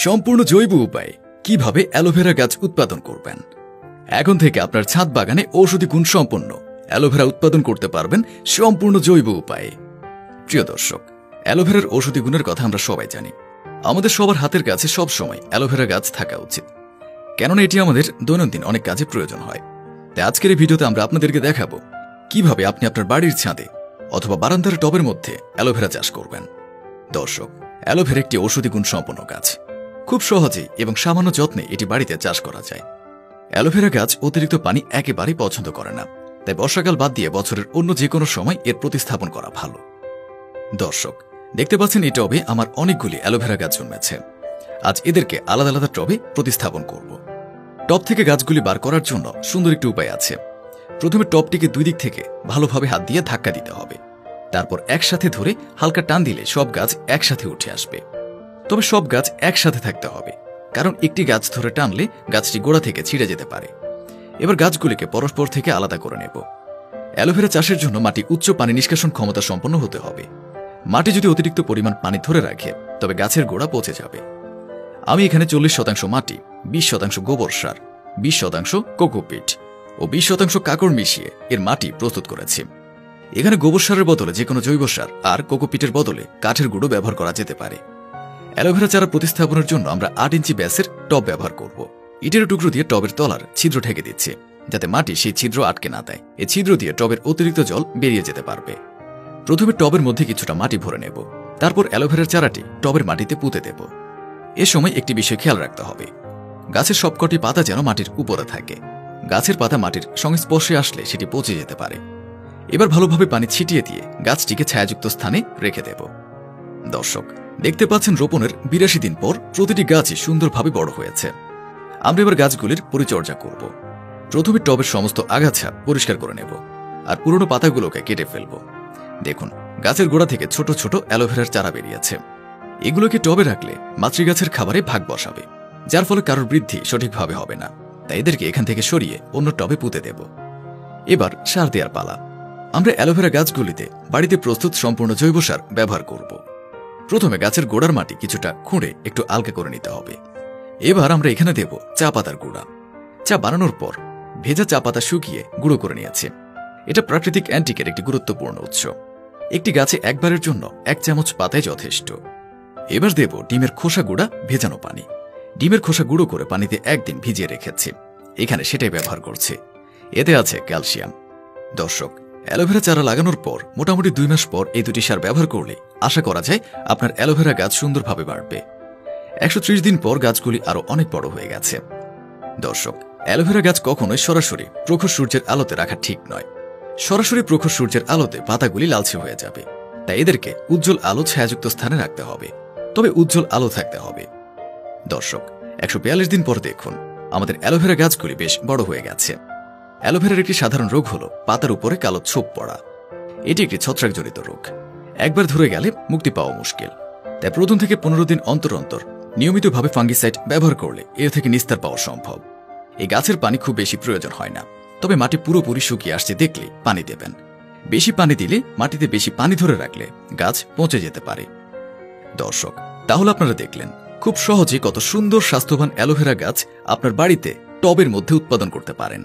সম্পূর্ণ জৈব উপায়ে কিভাবে অ্যালোভেরা গাছ উৎপাদন করবেন। এখন থেকে আপনার ছাদ বাগানে ঔষধি গুণ সম্পন্ন অ্যালোভেরা উৎপাদন করতে পারবেন সম্পূর্ণ জৈব উপায়ে। প্রিয় দর্শক, অ্যালোভেরার ঔষধি গুণের কথা আমরা সবাই জানি। আমাদের সবার হাতের কাছে সবসময় অ্যালোভেরা গাছ থাকা উচিত, কেননা এটি আমাদের দৈনন্দিন অনেক কাজে প্রয়োজন হয়। তাই আজকের এই ভিডিওতে আমরা আপনাদেরকে দেখাবো কিভাবে আপনি আপনার বাড়ির ছাদে অথবা বারান্দার টবের মধ্যে অ্যালোভেরা চাষ করবেন। দর্শক, অ্যালোভেরা একটি ঔষধি গুণ সম্পন্ন গাছ। খুব সহজেই এবং সামান্য যত্নে এটি বাড়িতে চাষ করা যায়। অ্যালোভেরা গাছ অতিরিক্ত পানি একেবারেই পছন্দ করে না, তাই বর্ষাকাল বাদ দিয়ে বছরের অন্য যে কোনো সময় এর প্রতিস্থাপন করা ভালো। দর্শক, দেখতে পাচ্ছেন এই টবে আমার অনেকগুলি অ্যালোভেরা গাছ জন্মেছে। আজ এদেরকে আলাদা আলাদা টবে প্রতিস্থাপন করব। টব থেকে গাছগুলি বার করার জন্য সুন্দর একটি উপায় আছে। প্রথমে টবটিকে দুই দিক থেকে ভালোভাবে হাত দিয়ে ধাক্কা দিতে হবে। তারপর একসাথে ধরে হালকা টান দিলে সব গাছ একসাথে উঠে আসবে। তবে সব গাছ একসাথে থাকতে হবে, কারণ একটি গাছ ধরে টানলে গাছটি গোড়া থেকে ছিঁড়ে যেতে পারে। এবার গাছগুলিকে পরস্পর থেকে আলাদা করে নেব। অ্যালোভেরা চাষের জন্য মাটি উচ্চ পানি নিষ্কাশন ক্ষমতা সম্পন্ন হতে হবে। মাটি যদি অতিরিক্ত পরিমাণ পানি ধরে রাখে তবে গাছের গোড়া পচে যাবে। আমি এখানে 40% মাটি, 20% গোবর সার, 20% কোকোপিট ও 20% কাকড় মিশিয়ে এর মাটি প্রস্তুত করেছি। এখানে গোবর সারের বদলে যে কোনো জৈব সার আর কোকোপিটের বদলে কাঠের গুঁড়ো ব্যবহার করা যেতে পারে। অ্যালোভেরা চারা প্রতিস্থাপনের জন্য আমরা 8 ইঞ্চি ব্যাসের টব ব্যবহার করব। ইটের টুকরো দিয়ে টবের তলার ছিদ্র ঢেকে দিচ্ছে, যাতে মাটি সেই ছিদ্র আটকে না দেয়। এই ছিদ্র দিয়ে টবের অতিরিক্ত জল বেরিয়ে যেতে পারবে। প্রথমে টবের মধ্যে কিছুটা মাটি ভরে নেব, তারপর অ্যালোভেরার চারাটি টবের মাটিতে পুঁতে দেব। এ সময় একটি বিষয় খেয়াল রাখতে হবে, গাছের সবকটি পাতা যেন মাটির উপরে থাকে। গাছের পাতা মাটির সংস্পর্শে আসলে সেটি পচে যেতে পারে। এবার ভালোভাবে পানি ছিটিয়ে দিয়ে গাছটিকে ছায়াযুক্ত স্থানে রেখে দেব। দর্শক, দেখতে পাচ্ছেন রোপণের 82 দিন পর প্রতিটি গাছই সুন্দরভাবে বড় হয়েছে। আমরা এবার গাছগুলির পরিচর্যা করব। প্রথমে টবের সমস্ত আগাছা পরিষ্কার করে নেব আর পুরনো পাতাগুলোকে কেটে ফেলব। দেখুন, গাছের গোড়া থেকে ছোট ছোট অ্যালোভেরার চারা বেরিয়েছে। এগুলোকে টবে রাখলে মাতৃগাছের খাবারে ভাগ বসাবে, যার ফলে কারোর বৃদ্ধি সঠিকভাবে হবে না। তাই এদেরকে এখান থেকে সরিয়ে অন্য টবে পুঁতে দেব। এবার সার দেওয়ার পালা। আমরা অ্যালোভেরা গাছগুলিতে বাড়িতে প্রস্তুত সম্পূর্ণ জৈব সার ব্যবহার করব। প্রথমে গাছের গোড়ার মাটি কিছুটা খুঁড়ে একটু আলগা করে নিতে হবে। এবার আমরা এখানে দেব চা পাতার গুঁড়া। চা বানানোর পর ভেজা চা পাতা শুকিয়ে গুঁড়ো করে নিয়েছে। এটা প্রাকৃতিক অ্যান্টিকের একটি গুরুত্বপূর্ণ উৎস। একটি গাছে একবারের জন্য 1 চামচ পাতায় যথেষ্ট। এবার দেব ডিমের খোসা গুঁড়া ভেজানো পানি। ডিমের খোসা গুঁড়ো করে পানিতে 1 দিন ভিজিয়ে রেখেছে, এখানে সেটাই ব্যবহার করছে। এতে আছে ক্যালসিয়াম। দর্শক, অ্যালোভেরা চারা লাগানোর পর মোটামুটি 2 মাস পর এই দুটি সার ব্যবহার করলে আশা করা যায় আপনার অ্যালোভেরা গাছ সুন্দরভাবে বাড়বে। 130 দিন পর গাছগুলি আরো অনেক বড় হয়ে গেছে। দর্শক, অ্যালোভেরা গাছ কখনোই সরাসরি প্রখর সূর্যের আলোতে রাখা ঠিক নয়। সরাসরি প্রখর সূর্যের আলোতে পাতাগুলি লালচে হয়ে যাবে। তাই এদেরকে উজ্জ্বল আলো ছায়াযুক্ত স্থানে রাখতে হবে, তবে উজ্জ্বল আলো থাকতে হবে। দর্শক, 142 দিন পর দেখুন আমাদের অ্যালোভেরা গাছগুলি বেশ বড় হয়ে গেছে। অ্যালোভেরার একটি সাধারণ রোগ হল পাতার উপরে কালো ছোপ পড়া। এটি একটি ছত্রাকজনিত রোগ, একবার ধরে গেলে মুক্তি পাওয়া মুশকিল। তাই 1 থেকে 15 দিন অন্তর অন্তর নিয়মিতভাবে ফাঙ্গিসাইড ব্যবহার করলে এর থেকে নিস্তার পাওয়া সম্ভব। এই গাছের পানি খুব বেশি প্রয়োজন হয় না, তবে মাটি পুরোপুরি শুকিয়ে আসছে দেখলে পানি দেবেন। বেশি পানি দিলে, মাটিতে বেশি পানি ধরে রাখলে গাছ পচে যেতে পারে। দর্শক, তাহলে আপনারা দেখলেন খুব সহজে কত সুন্দর স্বাস্থ্যবান অ্যালোভেরা গাছ আপনার বাড়িতে টবের মধ্যে উৎপাদন করতে পারেন।